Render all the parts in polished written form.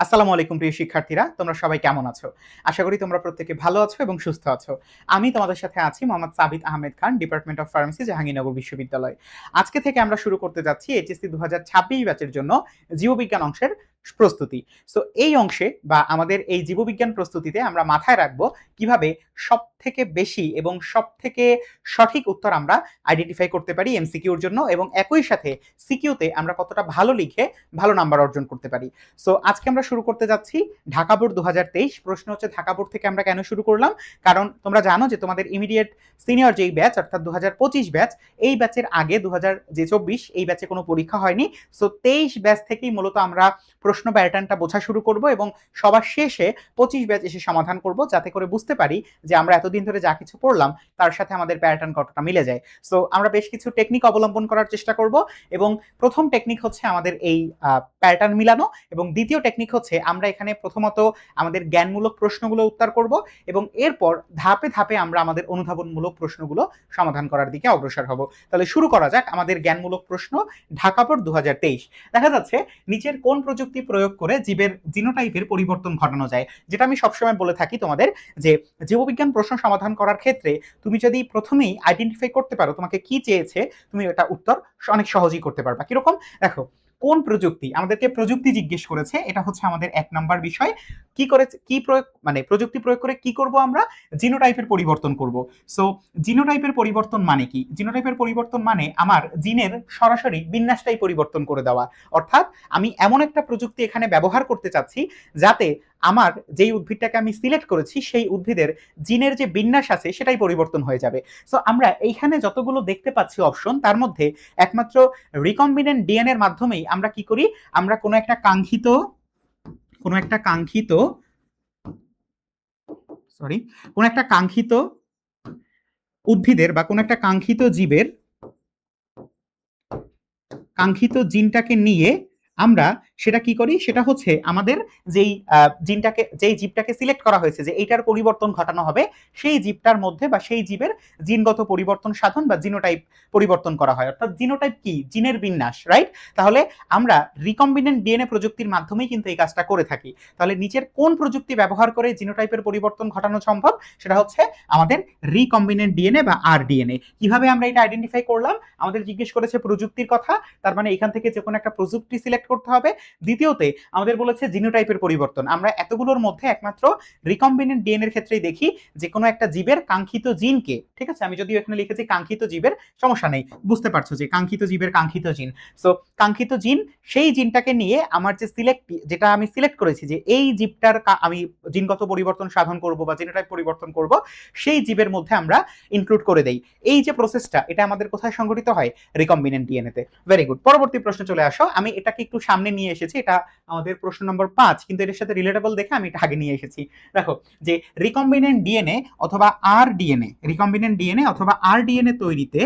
আসসালামু আলাইকুম প্রিয় শিক্ষার্থীরা, তোমরা সবাই কেমন আছো? আশা করি তোমরা প্রত্যেকে ভালো আছো এবং সুস্থ আছো। আমি তোমাদের সাথে আছি মোহাম্মদ সাবিত Ahmed Khan, department of pharmacy, Jahangirnagar বিশ্ববিদ্যালয়। আজকে থেকে আমরা শুরু করতে যাচ্ছি এইচএসসি 2026 ব্যাচের জন্য জীববিজ্ঞান অংশের প্রস্তুতি। সো এই অংশে বা আমাদের এই জীববিজ্ঞান প্রস্তুতিতে আমরা মাথায় রাখবো কিভাবে সবথেকে বেশি এবং সবথেকে সঠিক উত্তর আমরা আইডেন্টিফাই করতে পারি এমসিকিউর জন্য, এবং একই সাথে সিকিউতে আমরা কতটা ভালো লিখে ভালো নাম্বার অর্জন করতে পারি। সো আজকে আমরা শুরু করতে যাচ্ছি ঢাকা বোর্ড 2023। প্রশ্ন হচ্ছে ঢাকা বোর্ড থেকে আমরা কেন শুরু করলাম? কারণ তোমরা জানো যে তোমাদের ইমিডিয়েট সিনিয়র যেই ব্যাচ অর্থাৎ 2025 ব্যাচ, এই ব্যাচের আগে 2024 এই ব্যাচে কোনো পরীক্ষা হয়নি। সো 23 ব্যাচ থেকেই মূলত আমরা প্রশ্ন প্যাটার্নটা বোঝা শুরু করব এবং সবার শেষে 25 ব্যাচ এসে সমাধান করব, যাতে করে বুঝতে পারি যে আমরা এতদিন ধরে যা কিছু পড়লাম তার সাথে আমাদের প্যাটার্ন কতটা মিলে যায়। সো আমরা বেশ কিছু টেকনিক অবলম্বন করার চেষ্টা করব, এবং প্রথম টেকনিক হচ্ছে আমাদের এই প্যাটার্ন মিলানো, এবং দ্বিতীয় টেকনিক হচ্ছে আমরা এখানে প্রথমত আমাদের জ্ঞানমূলক প্রশ্নগুলো উত্তর করব এবং এরপর ধাপে ধাপে আমরা আমাদের অনুধাবনমূলক প্রশ্নগুলো সমাধান করার দিকে অগ্রসর হব। তাহলে শুরু করা যাক আমাদের জ্ঞানমূলক প্রশ্ন ঢাকা বোর্ড 2023। দেখা যাচ্ছে নিচের কোন প্রযুক্তি প্রয়োগ করে জীবের জিনোটাইপের পরিবর্তন ঘটানো যায়? যেটা আমি সবসময় বলে থাকি তোমাদের, যে জীববিজ্ঞান প্রশ্ন সমাধান করার ক্ষেত্রে তুমি যদি প্রথমেই আইডেন্টিফাই করতে পারো তোমাকে কি চেয়েছে, তুমি এটা উত্তর অনেক সহজেই করতে পারবা। কিরকম? দেখো, কোন প্রযুক্তি, আমাদেরকে প্রযুক্তি জিজ্ঞেস করেছে, এটা হচ্ছে আমাদের 1 নাম্বার বিষয়। কি করেছে, কি প্রয়োগ, মানে প্রযুক্তি প্রয়োগ করে কি করব আমরা? জিনোটাইপের পরিবর্তন করব। সো জিনোটাইপের পরিবর্তন মানে কি? জিনোটাইপের পরিবর্তন মানে আমার জিনের সরাসরি বিন্যাসটাই পরিবর্তন করে দেওয়া। অর্থাৎ আমি এমন একটা প্রযুক্তি এখানে ব্যবহার করতে চাচ্ছি যাতে আমার যেই উদ্ভিদটাকে আমি সিলেক্ট করেছি সেই উদ্ভিদের জিনের যে বিন্যাস আছে সেটাই পরিবর্তন হয়ে যাবে। সো আমরা এইখানে যতগুলো দেখতে পাচ্ছি অপশন, তার মধ্যে একমাত্র রিকম্বিনেন্ট ডিএনএর মাধ্যমেই আমরা কি করি, আমরা কোনো একটা কাঙ্ক্ষিত কোন একটা কাঙ্ক্ষিত উদ্ভিদের বা কোন একটা কাঙ্ক্ষিত জীবের কাঙ্ক্ষিত জিনটাকে নিয়ে আমরা সেটা কি করি, সেটা হচ্ছে আমাদের যেই জিনটাকে, যেই জীবটাকে সিলেক্ট করা হয়েছে যে এইটার পরিবর্তন ঘটানো হবে, সেই জীবটার মধ্যে বা সেই জীবের জিনগত পরিবর্তন সাধন বা জিনোটাইপ পরিবর্তন করা হয়। অর্থাৎ জিনোটাইপ কি? জিনের বিন্যাস, রাইট? তাহলে আমরা রিকম্বিনেন্ট ডিএনএ প্রযুক্তির মাধ্যমেই কিন্তু এই কাজটা করে থাকি। তাহলে নিচের কোন প্রযুক্তি ব্যবহার করে জিনোটাইপের পরিবর্তন ঘটানো সম্ভব? সেটা হচ্ছে আমাদের রিকম্বিনেন্ট ডিএনএ বা আরডিএনএ। কিভাবে আমরা এটা আইডেন্টিফাই করলাম? আমাদের জিজ্ঞেস করেছে প্রযুক্তির কথা, তার মানে এখান থেকে যে কোনো একটা প্রযুক্তি সিলেক্ট করতে হবে। দ্বিতীয়তে আমাদের বলেছে জিনোটাইপের পরিবর্তন। আমরা এতগুলোর মধ্যে একমাত্র রিকম্বিনেন্ট ডিএনএ এর ক্ষেত্রেই দেখি যে কোনো একটা জীবের কাঙ্ক্ষিত জিনকে, ঠিক আছে, আমি যদিও এখানে লিখেছি কাঙ্ক্ষিত জীবের, সমস্যা নেই, বুঝতে পারছো যে কাঙ্ক্ষিত জীবের কাঙ্ক্ষিত জিন। সো কাঙ্ক্ষিত জিন, সেই জিনটাকে নিয়ে আমার যে যেটা আমি সিলেক্ট করেছি যে এই জীবটার আমি জিনগত পরিবর্তন সাধন করব বা জিনোটাইপ পরিবর্তন করব, সেই জীবের মধ্যে আমরা ইনক্লুড করে দেই। এই যে প্রসেসটা, এটা আমাদের কোথায় সংঘটিত হয়? রিকম্বিনেন্ট ডিএনএ তে। Very good. পরবর্তী প্রশ্ন চলে আসো। আমি এটাকে একটু সামনে নিয়ে এসেছি, এটা আমাদের প্রশ্ন নম্বর 5, কিন্তু এর সাথে রিলেটেবল দেখে আমি এটা আগে নিয়ে এসেছি। দেখো, যে রিকম্বিনেন্ট ডিএনএ অথবা আর ডিএনএ তৈরিতে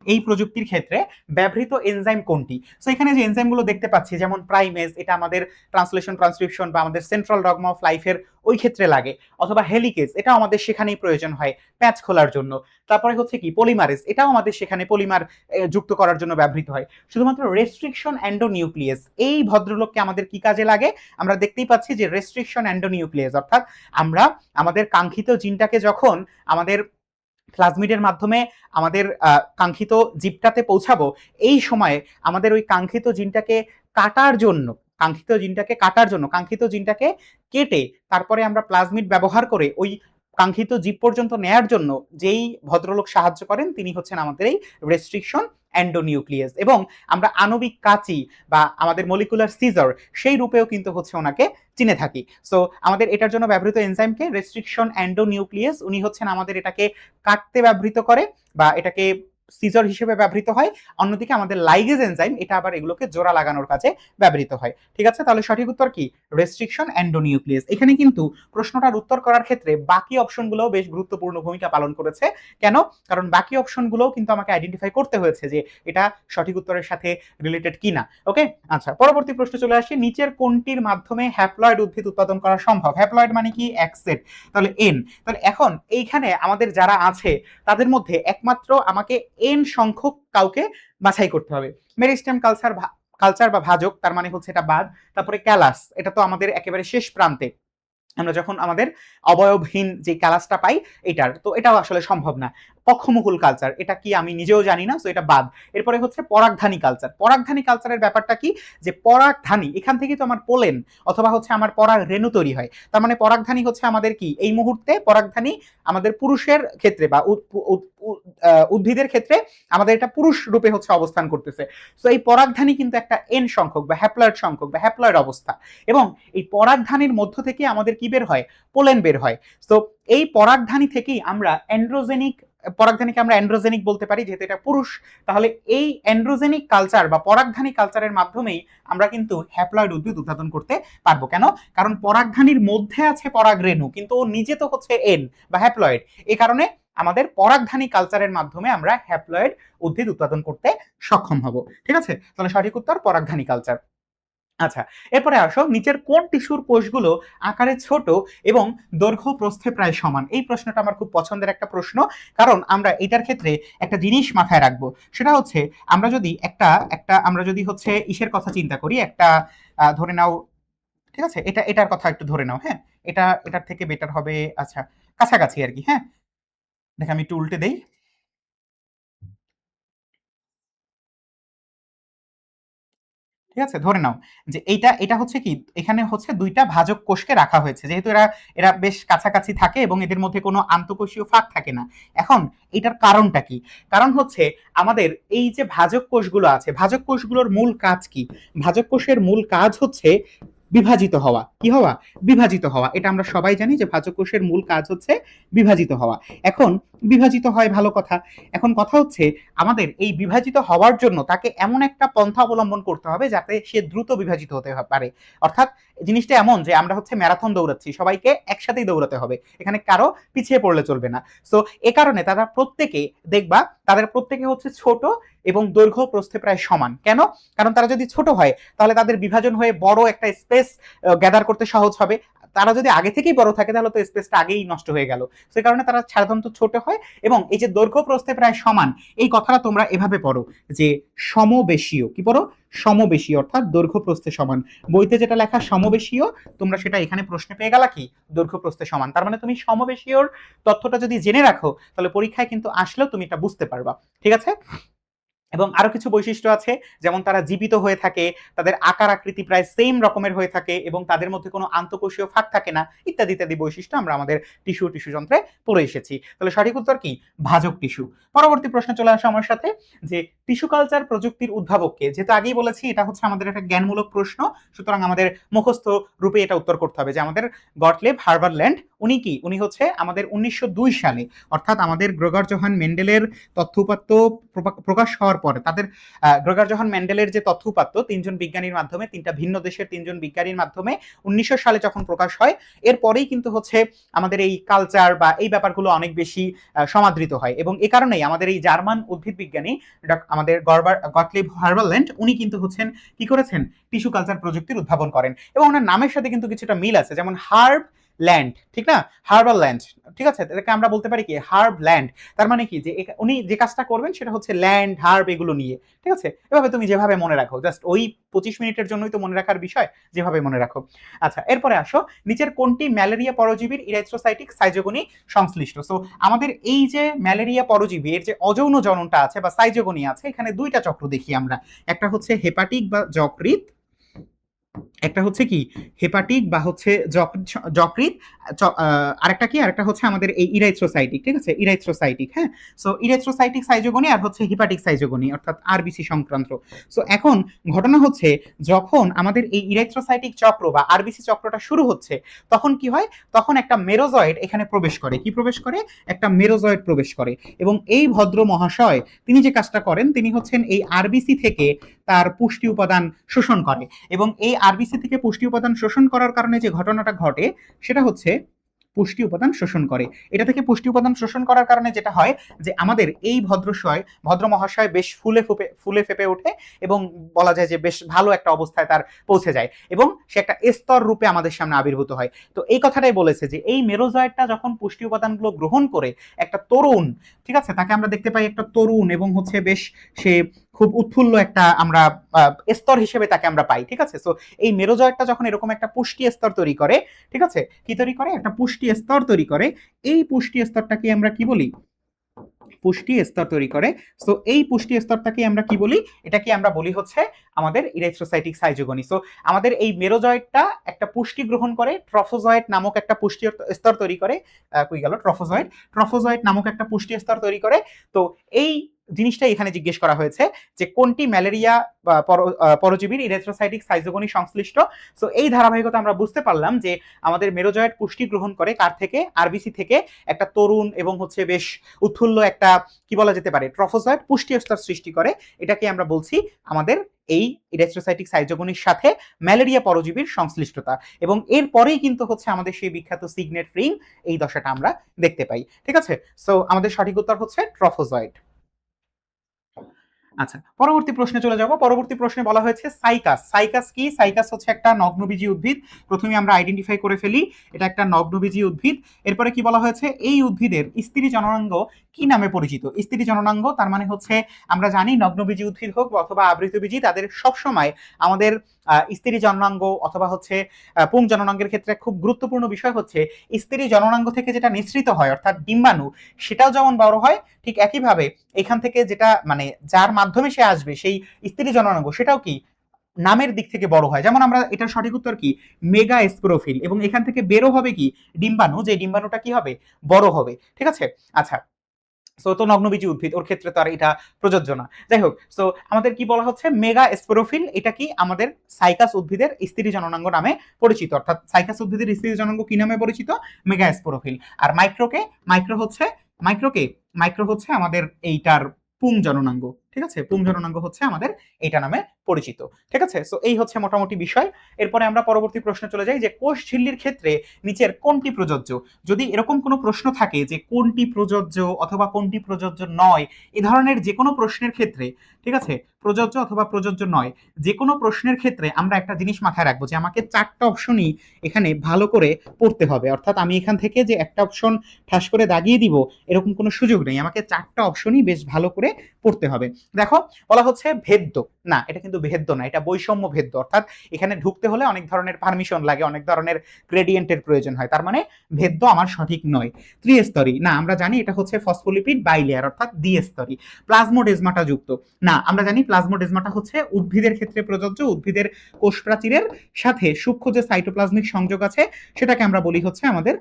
এই প্রযুক্তির ক্ষেত্রে ব্যবহৃত এনজাইম কোনটি? সো এখানে যে এনজাইমগুলো দেখতে পাচ্ছি, যেমন প্রাইমেজ, এটা আমাদের ট্রান্সলেশন ট্রান্সক্রিপশন বা আমাদের সেন্ট্রাল ডগমা অফ লাইফের ওই ক্ষেত্রে লাগে, অথবা হেলিকেজ, এটাও আমাদের সেখানেই প্রয়োজন হয় প্যাচ খোলার জন্য। তারপরে হচ্ছে কি পলিমারেজ, এটাও আমাদের সেখানে পলিমার যুক্ত করার জন্য ব্যবহৃত হয়। শুধুমাত্র রেস্ট্রিকশন অ্যান্ডোনিউক্লিয়াস, এই ভদ্রলোককে আমাদের কি কাজে লাগে? আমরা দেখতেই পাচ্ছি যে রেস্ট্রিকশন অ্যান্ডোনিউক্লিয়াস, অর্থাৎ আমরা আমাদের কাঙ্ক্ষিত জিনটাকে যখন আমাদের প্লাজমিডের মাধ্যমে আমাদের কাঙ্ক্ষিত জীবটাতে পৌঁছাবো, এই সময়ে আমাদের ওই কাঙ্ক্ষিত জিনটাকে কাটার জন্য কাঙ্ক্ষিত জিনটাকে কেটে তারপরে আমরা প্লাজমিড ব্যবহার করে ওই কাঙ্ক্ষিত জীব পর্যন্ত নেয়ার জন্য যেই ভদ্রলোক সাহায্য করেন তিনি হচ্ছেন আমাদের এই রেস্ট্রিকশন অ্যান্ডোনিউক্লিয়াস। এবং আমরা আণবিক কাঁচি বা আমাদের মলিকুলার সিজার সেই রূপেও কিন্তু হচ্ছে ওনাকে চিনে থাকি। সো আমাদের এটার জন্য ব্যবহৃত এনজাইমকে রেস্ট্রিকশন অ্যান্ডোনিউক্লিয়াস, উনি হচ্ছেন আমাদের এটাকে কাটতে ব্যবহৃত করে বা এটাকে সিজার হিসেবে ব্যবহৃত হয়। অন্যদিকে আমাদের লাইগেজ এনজাইম, এটা আবার এগুলোকে জোড়া লাগানোর কাজে ব্যবহৃত হয়। ঠিক আছে, তাহলে সঠিক উত্তর কি? রেস্ট্রিকশন অ্যান্ডোনিউক্লিয়াস। এখানে কিন্তু প্রশ্নটার উত্তর করার ক্ষেত্রে বাকি অপশনগুলোও বেশ গুরুত্বপূর্ণ ভূমিকা পালন করেছে। কেন? কারণ বাকি অপশনগুলোও কিন্তু আমাকে আইডেন্টিফাই করতে হয়েছে যে এটা সঠিক উত্তরের সাথে রিলেটেড কিনা। ওকে, আচ্ছা, পরবর্তী প্রশ্ন চলে আসে, নিচের কোনটির মাধ্যমে হ্যাপ্লয়েড উদ্ভিদ উৎপাদন করা সম্ভব? হ্যাপ্লয়েড মানে কি? এক সেট, তাহলে এন। তাহলে এখন এইখানে আমাদের যারা আছে তাদের মধ্যে একমাত্র আমাকে এন সংখ্যক কাউকে বাছাই করতে হবে। মেরিস্টেম কালচার বা ভাজক, তার মানে হচ্ছে এটা বাদ। তারপরে ক্যালাস, এটা তো আমাদের একেবারে শেষ প্রান্তে, আমরা যখন আমাদের অবয়বহীন যে ক্যালাসটা পাই এটার, তো এটাও আসলে সম্ভব না। পক্ষমুকুল কালচার, এটা কি আমি নিজেও জানি না, তো এটা বাদ। এরপরে হচ্ছে পরাগধানী কালচার। পরাগধানী কালচারের ব্যাপারটা কি, যে পরাগধানী এখান থেকেই তো আমার পোলেন অথবা হচ্ছে আমার পরাগ রেণু তৈরি হয়। তার মানে পরাগধানী হচ্ছে আমাদের কি, এই মুহূর্তে পরাগধানী আমাদের পুরুষের ক্ষেত্রে বা উদ্ভিদের ক্ষেত্রে আমাদের এটা পুরুষ রূপে হচ্ছে অবস্থান করতেছে। তো এই পরাগধানী কিন্তু একটা এন সংখ্যক বা হ্যাপ্লয়েড সংখ্যক বা হ্যাপ্লয়েড অবস্থা, এবং এই পরাগধানীর মধ্য থেকে আমাদের কি বের হয়, পোলেন বের হয়। তো এই পরাগধানী থেকেই আমরা অ্যান্ড্রোজেনিক, পরাগধানীকে আমরা অ্যান্ড্রোজেনিক বলতে পারি যেহেতু এটা পুরুষ। তাহলে এই অ্যান্ড্রোজেনিক কালচার বা পরাগধানী কালচারের মাধ্যমেই আমরা কিন্তু হ্যাপ্লয়েড উদ্ভিদ উৎপাদন করতে পারবো। কেন? কারণ পরাগধানীর মধ্যে আছে পরাগ রেণু, কিন্তু ও নিজে তো হচ্ছে এন বা হ্যাপ্লয়েড। এই কারণে আমাদের পরাগধানী কালচারের মাধ্যমে আমরা হ্যাপ্লয়েড উদ্ভিদ উৎপাদন করতে সক্ষম হব। ঠিক আছে, তাহলে সঠিক উত্তর পরাগধানী কালচার। আচ্ছা, এরপরে আসো, নিচের কোন টিস্যুর কোষগুলো আকারে ছোট এবং দৈর্ঘ্য প্রস্থে প্রায় সমান? এই প্রশ্নটা আমার খুব পছন্দের একটা প্রশ্ন, কারণ আমরা এটার ক্ষেত্রে একটা জিনিস মাথায় রাখবো, সেটা হচ্ছে আমরা যদি একটা একটা আমরা যদি হচ্ছে ইসের কথা চিন্তা করি, একটা ধরে নাও, ঠিক আছে, এটার কথা একটু ধরে নাও, হ্যাঁ, এটার থেকে বেটার হবে, আচ্ছা কাছাকাছি আর কি, হ্যাঁ, দেখে আমি একটু উল্টে দেই। ঠিক আছে, ধরে নাও যে এইটা এটা হচ্ছে কি, এখানে হচ্ছে দুইটা ভাজক কোষকে রাখা হয়েছে, যেহেতু এরা এরা বেশ কাছাকাছি থাকে এবং এদের মধ্যে কোনো আন্তঃকোষীয় ফাঁক থাকে না। এখন এটার কারণটা কি? কারণ হচ্ছে আমাদের এই যে ভাজক কোষগুলো আছে, ভাজক কোষগুলোর মূল কাজ কি? ভাজক কোষের মূল কাজ হচ্ছে বিভাজিত হওয়া। কি হওয়া? বিভাজিত হওয়া। এটা আমরা সবাই জানি যে ভাজক কোষের মূল কাজ হচ্ছে বিভাজিত হওয়া। এখন বিভাজিত হয়, ভালো কথা। এখন কথা হচ্ছে আমাদের এই বিভাজিত হওয়ার জন্য তাকে এমন একটা পন্থা অবলম্বন করতে হবে যাতে সে দ্রুত বিভাজিত হতে পারে। অর্থাৎ জিনিসটা এমন যে আমরা হচ্ছে ম্যারাথন দৌড়াচ্ছি, সবাইকে একসাথেই দৌড়াতে হবে, এখানে কারো পিছিয়ে পড়লে চলবে না। সো এ কারণে তারা প্রত্যেকে, দেখবা তাদের প্রত্যেকে হচ্ছে ছোট এবং দৈর্ঘ্য প্রস্থে প্রায় সমান। কেন? কারণ তারা যদি ছোট হয় তাহলে তাদের বিভাজন হয়ে বড় একটা স্পেস গ্যাদার করতে সহজ হবে। তারা যদি আগে থেকেই বড় থাকে তাহলে তো স্পেসটা আগেই নষ্ট হয়ে গেল। সে কারণে তারা সাধারণত ছোট হয়। এবং এই যে দৈর্ঘ্য প্রস্থে প্রায় সমান, এই কথাটা তোমরা এভাবে পড়ো যে সমবেশীয়। কি পড়ো? সমবেশীয়, অর্থাৎ দৈর্ঘ্য প্রস্থে সমান। বইতে যেটা লেখা সমবেশীয়, তোমরা সেটা এখানে প্রশ্নে পেয়ে গেলা কি, দৈর্ঘ্য প্রস্থে সমান। তার মানে তুমি সমবেশীয়র তথ্যটা যদি জেনে রাখো তাহলে পরীক্ষায় কিন্তু আসলেও তুমি এটা বুঝতে পারবা। ঠিক আছে, এবং আরো কিছু বৈশিষ্ট্য আছে, যেমন তারা জীবিত হয়ে থাকে, তাদের আকার আকৃতি প্রায় সেম রকমের হয়ে থাকে এবং তাদের মধ্যে কোনো আন্তঃকোষীয় ফাঁক থাকে না, ইত্যাদি ইত্যাদি বৈশিষ্ট্য আমরা আমাদের টিস্যু যন্ত্রে পড়ে এসেছি। তাহলে সঠিক উত্তর কি, ভাজক টিস্যু। পরবর্তী প্রশ্নে চলে আসো আমার সাথে, যে টিস্যু কালচার প্রযুক্তির উদ্ভাবককে? যেহেতু আগেই বলেছি এটা হচ্ছে আমাদের একটা জ্ঞানমূলক প্রশ্ন, সুতরাং আমাদের মুখস্থ রূপে এটা উত্তর করতে হবে, যে আমাদের গটলেব হার্বারল্যান্ড, উনি কি, উনি হচ্ছে আমাদের 1902 সালে, অর্থাৎ আমাদের গ্রেগর জোহান মেন্ডেলের তথ্য উপাত্ত প্রকাশ হওয়ার পরে, তাদের গ্রেগর জোহান মেন্ডেলের যে তথ্য উপাত্ত তিনজন বিজ্ঞানীর মাধ্যমে, তিনটা ভিন্ন দেশের তিনজন বিজ্ঞানীর মাধ্যমে 1900 সালে যখন প্রকাশ হয়, এরপরেই কিন্তু হচ্ছে আমাদের এই কালচার বা এই ব্যাপারগুলো অনেক বেশি সমাদৃত হয়। এবং এ কারণেই আমাদের এই জার্মান উদ্ভিদ বিজ্ঞানী আমাদের গটলিব হার্বারল্যান্ড, উনি কিন্তু হচ্ছেন কি করেছেন, টিস্যু কালচার প্রযুক্তির উদ্ভাবন করেন। এবং ওনার নামের সাথে কিন্তু কিছুটা মিল আছে, যেমন হার্ব ল্যান্ড, ঠিক না, হার্বাল ল্যান্ড, ঠিক আছে, এটাকে আমরা বলতে পারি কি হার্ব ল্যান্ড। তার মানে কি, যে উনি যে কাজটা করবেন সেটা হচ্ছে ল্যান্ড হার্ব এগুলো নিয়ে। ঠিক আছে, এভাবে তুমি যেভাবে মনে রাখো, জাস্ট ওই 25 মিনিটের জন্যই তো মনে রাখার বিষয়, যেভাবে মনে রাখো। আচ্ছা, এরপরে আসো, নিচের কোনটি ম্যালেরিয়া পরজীবীর ইরাইথ্রোসাইটিক সাইজোগনি সংশ্লিষ্ট? সো আমাদের এই যে ম্যালেরিয়া পরজীবী, এর যে অযৌন জননটা আছে বা সাইজোগনি আছে, এখানে দুইটা চক্র দেখি আমরা, একটা হচ্ছে হেপাটিক বা যকৃৎ, একটা হচ্ছে কি হেপাটিক বা হচ্ছে যকৃৎ, আরেকটা কি, আরেকটা হচ্ছে আমাদের এই ইরাইথ্রোসাইটিক। ঠিক আছে, ইরাইথ্রোসাইটিক, হ্যাঁ। সো ইরাইথ্রোসাইটিক সাইজোগনি আর হচ্ছে হেপাটিক সাইজোগনি, অর্থাৎ আরবিসি সংক্রান্ত। সো এখন ঘটনা হচ্ছে, যখন আমাদের এই ইরাইথ্রোসাইটিক চক্র বা আরবিসি চক্রটা শুরু হচ্ছে, তখন কি হয়, তখন একটা মেরোজয়েড এখানে প্রবেশ করে। কি প্রবেশ করে? একটা মেরোজয়েড প্রবেশ করে। এবং এই ভদ্র মহাশয় তিনি যে কাজটা করেন, তিনি হচ্ছেন এই আরবিসি থেকে তার পুষ্টি উপাদান শোষণ করে। এবং এই আরবিসি থেকে পুষ্টি উপাদান শোষণ করার কারণে যে ঘটনাটা ঘটে, সেটা হচ্ছে পুষ্টি উপাদান শোষণ করে। এটা থেকে পুষ্টি উপাদান শোষণ করার কারণে যেটা হয়, যে আমাদের এই ভদ্র মহাশয় বেশ ফুলে ফেপে ওঠে এবং বলা যায় যে বেশ ভালো একটা অবস্থায় তার পৌঁছে যায় এবং সে একটা স্তর রূপে আমাদের সামনে আবির্ভূত হয়। তো এই কথাটাই বলেছে যে এই মেরোজয়েডটা যখন পুষ্টি উপাদানগুলো গ্রহণ করে একটা তরুণ, ঠিক আছে, তাকে আমরা দেখতে পাই একটা তরুণ এবং হচ্ছে বেশ সে খুব উৎফুল্ল একটা আমরা স্তর হিসেবে তাকে আমরা পাই, ঠিক আছে। সো এই মেরোজয়েডটা যখন এরকম একটা পুষ্টি স্তর তৈরি করে, ঠিক আছে, কি তৈরি করে, একটা পুষ্টি স্তর তৈরি করে, এই পুষ্টি স্তরটাকে আমরা কি বলি, পুষ্টি স্তর তৈরি করে। সো এই পুষ্টি স্তরটাকে আমরা কি বলি, এটাকে আমরা বলি হচ্ছে আমাদের ইরেথ্রোসাইটিক সাইজোগনি। সো আমাদের এই মেরোজয়েডটা একটা পুষ্টি গ্রহণ করে, ট্রফোজয়েড নামক একটা পুষ্টি স্তর তৈরি করে, কই গেল ট্রফোজয়েড, ট্রফোজয়েড নামক একটা পুষ্টি স্তর তৈরি করে। তো এই জিনিসটা এখানে জিজ্ঞেস করা হয়েছে যে কোনটি ম্যালেরিয়া পরজীবীর ইরেথ্রোসাইটিক সাইজোগনি সংশ্লিষ্ট। সো এই ধারাবাহিকতা আমরা বুঝতে পারলাম যে আমাদের মেরোজয়েড পুষ্টি গ্রহণ করে কার থেকে, আরবিসি থেকে, একটা তরুণ এবং হচ্ছে বেশ উৎফুল্ল একটা কি বলা যেতে পারে ট্রফোজয়েড পুষ্টি স্তর সৃষ্টি করে। এটাকে আমরা বলছি আমাদের এই ইরেথ্রোসাইটিক সাইজোগনির সাথে ম্যালেরিয়া পরজীবীর সংশ্লিষ্টতা। এবং এরপরেই কিন্তু হচ্ছে আমাদের সেই বিখ্যাত সিগনেট রিং, এই দশাটা আমরা দেখতে পাই, ঠিক আছে। সো আমাদের সঠিক উত্তর হচ্ছে ট্রফোজয়েড। আচ্ছা, পরবর্তী প্রশ্নে চলে যাব। পরবর্তী প্রশ্নে বলা হয়েছে সাইকাস। সাইকাস কি? সাইকাস হচ্ছে একটা নগ্নবীজী উদ্ভিদ। প্রথমে আমরা আইডেন্টিফাই করে ফেলি, এটা একটা নগ্নবীজী উদ্ভিদ। এরপরে কি বলা হয়েছে, এই উদ্ভিদের স্ত্রী জননাঙ্গ কি নামে পরিচিত? স্ত্রী জননাঙ্গ তার মানে হচ্ছে আমরা জানি নগ্নবীজী উদ্ভিদ হোক অথবা আবৃতবীজী, তাদের সবসময় আমাদের স্ত্রী জননাঙ্গ অথবা হচ্ছে পুং জননাঙ্গের ক্ষেত্রে খুব গুরুত্বপূর্ণ বিষয় হচ্ছে স্ত্রী জননাঙ্গ থেকে যেটা নিঃসৃত হয় অর্থাৎ ডিম্বাণু, সেটাও যেমন বড় হয়, ঠিক একইভাবে এখান থেকে যেটা মানে যার মাধ্যমে সে আসবে সেই স্ত্রী জননাঙ্গ, সেটাও কি নামের দিক থেকে বড় হয়। যেমন আমরা এটার সঠিক উত্তর কি, মেগা স্পোরোফিল। এবং এখান থেকে বেরো হবে কি ডিম্বাণু, যে ডিম্বাণুটা কি হবে, বড় হবে, ঠিক আছে। আচ্ছা, সো তো নগ্নবীজী উদ্ভিদ, ওর ক্ষেত্রে তো আর এটা প্রযোজ্য না। যাই হোক, সো আমাদের কি বলা হচ্ছে, মেগা স্পোরোফিল, এটা কি আমাদের সাইকাস উদ্ভিদের স্ত্রী জননাঙ্গ নামে পরিচিত। অর্থাৎ সাইকাস উদ্ভিদের স্ত্রী জননাঙ্গ কি নামে পরিচিত, মেগা স্পোরোফিল। আর মাইক্রোকে, মাইক্রো হচ্ছে আমাদের এইটার পুং জননাঙ্গ, ঠিক আছে। পুং জননাঙ্গ হচ্ছে আমাদের এইটা নামে পরিচিত, ঠিক আছে। সো এই হচ্ছে মোটামুটি বিষয়। এরপরে আমরা পরবর্তী প্রশ্নে চলে যাই যে কোষ ঝিল্লির ক্ষেত্রে নিচের কোনটি প্রযোজ্য। যদি এরকম কোনো প্রশ্ন থাকে যে কোনটি প্রযোজ্য অথবা কোনটি প্রযোজ্য নয়, এ ধরনের যে কোনো প্রশ্নের ক্ষেত্রে, ঠিক আছে, প্রযোজ্য অথবা প্রযোজ্য নয়, যে কোনো প্রশ্নের ক্ষেত্রে আমরা একটা জিনিস মাথায় রাখবো যে আমাকে চারটা অপশনই এখানে ভালো করে পড়তে হবে। অর্থাৎ আমি এখান থেকে যে একটা অপশন ঠাস করে দাগিয়ে দিব এরকম কোনো সুযোগ নেই, আমাকে চারটা অপশনই বেশ ভালো করে পড়তে হবে। দেখো, বলা হচ্ছে ভেদ্য, না এটা কিন্তু ভেদ্য না, এটা বৈষম্য ভেদ্য। অর্থাৎ এখানে ঢুকতে হলে অনেক ধরনের পারমিশন লাগে, অনেক ধরনের গ্রেডিয়েন্টের প্রয়োজন হয়, তার মানে ভেদ্য আমার সঠিক নয়। ত্রিস্তরী, না আমরা জানি এটা হচ্ছে ফসফোলিপিড বাইলেয়ার অর্থাৎ দ্বিস্তরী। প্লাজমোডেজমাটা যুক্ত, না আমরা জানি প্লাজমোডেজমাটা হচ্ছে উদ্ভিদের ক্ষেত্রে প্রযোজ্য, উদ্ভিদের কোষ প্রাচীরের সাথে সূক্ষ্ম যে সাইটোপ্লাজমিক সংযোগ আছে সেটাকে আমরা বলি হচ্ছে আমাদের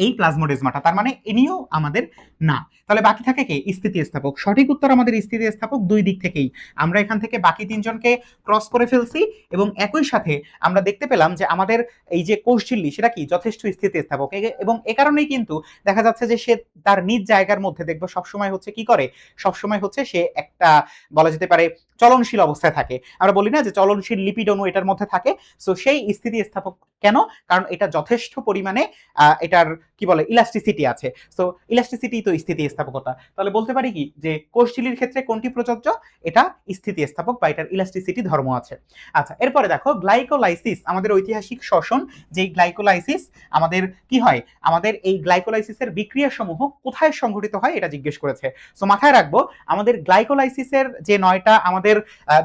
এই প্লাজমোডেজমাটা, তার মানে ইনিও আমাদের না। তাহলে বাকি থাকে কে, স্থিতিস্থাপক। সঠিক উত্তর আমাদের স্থিতিস্থাপক, দুই দিক থেকেই আমরা এখান থেকে বাকি তিনজনকে ক্রস করে ফেলছি এবং একই সাথে আমরা দেখতে পেলাম যে আমাদের এই যে কোষঝিল্লি সেটা কি যথেষ্ট স্থিতিস্থাপক। এবং এ কারণেই কিন্তু দেখা যাচ্ছে যে সে তার নিজ জায়গার মধ্যে দেখবো সবসময় হচ্ছে কি করে, সবসময় হচ্ছে সে একটা বলা যেতে পারে চলনশীল অবস্থায় থাকে। আমরা বলি না যে চলনশীল লিপিড অণু এটার মধ্যে থাকে। সো সেই স্থিতিস্থাপক কেন, কারণ এটা যথেষ্ট পরিমাণে এটার কি বলে ইলাস্টিসিটি আছে। সো ইলাস্টিসিটি তো স্থিতিস্থাপকতা। তাহলে বলতে পারি কি যে কোষঝিল্লির ক্ষেত্রে কোনটি প্রযোজ্য, এটা স্থিতিস্থাপক বা এটার ইলাস্টিসিটি ধর্ম আছে। আচ্ছা, এরপরে দেখো গ্লাইকোলাইসিস, আমাদের ঐতিহাসিক শ্বসন, যেই গ্লাইকোলাইসিস আমাদের কি হয়, আমাদের এই গ্লাইকোলাইসিসের বিক্রিয়া সমূহ কোথায় সংঘটিত হয় এটা জিজ্ঞেস করেছে। সো মাথায় রাখবো আমাদের গ্লাইকোলাইসিসের যে 9টা আমাদের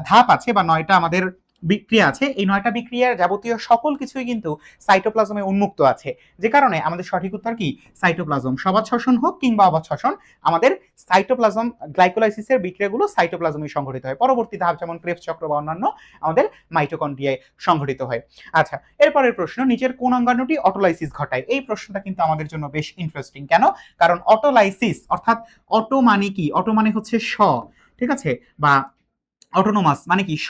ধাপ আছে বা 9টা আমাদের বিক্রিয়া আছে, এই 9টা বিক্রিয়ার যাবতীয় সকল কিছুই কিন্তু সাইটোপ্লাজমে উন্মুক্ত আছে, যে কারণে আমাদের সঠিক উত্তর কি সাইটোপ্লাজম। সবাদ শ্বসন হোক কিংবা অবাধ শ্বসন, আমাদের সাইটোপ্লাজম গ্লাইকোলাইসিসের বিক্রিয়াগুলো সাইটোপ্লাজমে সংঘটিত হয়। পরবর্তী ধাপ যেমন ক্রেবস চক্র বা অন্যান্য আমাদের মাইটোকন্ড্রিয়ায় সংঘটিত হয়। আচ্ছা, এরপরের প্রশ্ন, নিচের কোন অঙ্গাণুটি অটোলাইসিস ঘটায়? এই প্রশ্নটা কিন্তু আমাদের জন্য বেশ ইন্টারেস্টিং। কেন, কারণ অটোলাইসিস অর্থাৎ অটো মানে কি, অটো মানে হচ্ছে স, ঠিক আছে, বা অটোনোমাস মানে কি স,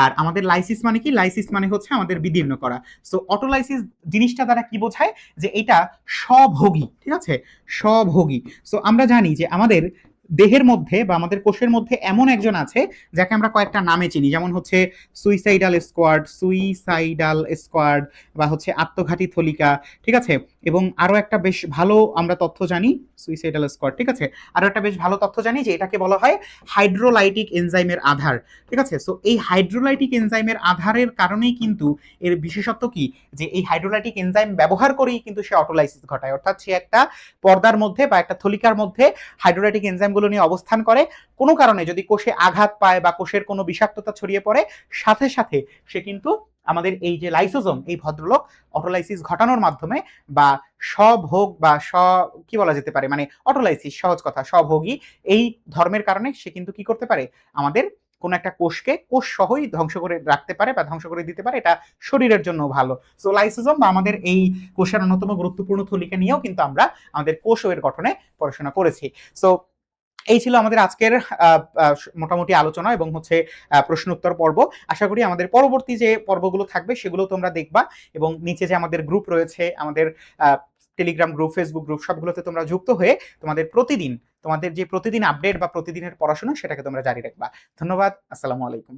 আর আমাদের লাইসিস মানে কি, লাইসিস মানে হচ্ছে আমাদের বিদীর্ণ করা। সো অটোলাইসিস জিনিসটা দ্বারা কি বোঝায়, যে এটা স্বভোগী, ঠিক আছে, স্বভোগী। সো আমরা জানি যে আমাদের দেহের মধ্যে বা আমাদের কোষের মধ্যে এমন একজন আছে যাকে আমরা কয়েকটা নামে চিনি, যেমন হচ্ছে সুইসাইডাল স্কোয়াড বা হচ্ছে আত্মঘাতী থলিকা, ঠিক আছে। এবং আরো একটা বেশ ভালো আমরা তথ্য জানি, সুইসাইডাল স্কোয়াড, ঠিক আছে, আরো একটা বেশ ভালো তথ্য জানি যে এটাকে বলা হয় হাইড্রোলাইটিক এনজাইমের আধার, ঠিক আছে। সো এই হাইড্রোলাইটিক এনজাইমের আধারের কারণেই কিন্তু এর বিশেষত্ব কি, যে এই হাইড্রোলাইটিক এনজাইম ব্যবহার করেই কিন্তু সে অটোলাইসিস ঘটায়। অর্থাৎ সে একটা পর্দার মধ্যে বা একটা থলিকার মধ্যে হাইড্রোলাইটিক এনজাইম খাদ্যগুলো নিয়ে অবস্থান করে, কোনো কারণে যদি কোষে আঘাত পায় বা কোষের কোনো বিষাক্ততা ছড়িয়ে পড়ে, সাথে সাথে সে কিন্তু আমাদের এই যে লাইসোজোম, এই ভদ্রলোক অটোলাইসিস ঘটানোর মাধ্যমে বা স্বভোগ বা কি বলা যেতে পারে, মানে অটোলাইসিস, সহজ কথা, স্বভোগী এই ধর্মের কারণে সে কিন্তু কি করতে পারে, আমাদের কোন একটা কোষকে কোষ সহই ধ্বংস করে রাখতে পারে বা ধ্বংস করে দিতে পারে। এটা শরীরের জন্য ভালো। সো লাইসোজোম বা আমাদের এই কোষের অন্যতম গুরুত্বপূর্ণ থলিকা নিয়েও কিন্তু আমরা আমাদের কোষ এর গঠনে পড়াশোনা করেছি। সো এই ছিল আমাদের আজকের মোটামুটি আলোচনা এবং হচ্ছে প্রশ্ন উত্তর পর্ব। আশা করি আমাদের পরবর্তী যে পর্বগুলো থাকবে সেগুলো তোমরা দেখবা, এবং নিচে যে আমাদের গ্রুপ রয়েছে, আমাদের টেলিগ্রাম গ্রুপ, ফেসবুক গ্রুপ, সবগুলোতে তোমরা যুক্ত হয়ে তোমাদের যে প্রতিদিন আপডেট বা প্রতিদিনের পড়াশোনা সেটাকে তোমরা জারি রাখবা। ধন্যবাদ। আসসালামু আলাইকুম।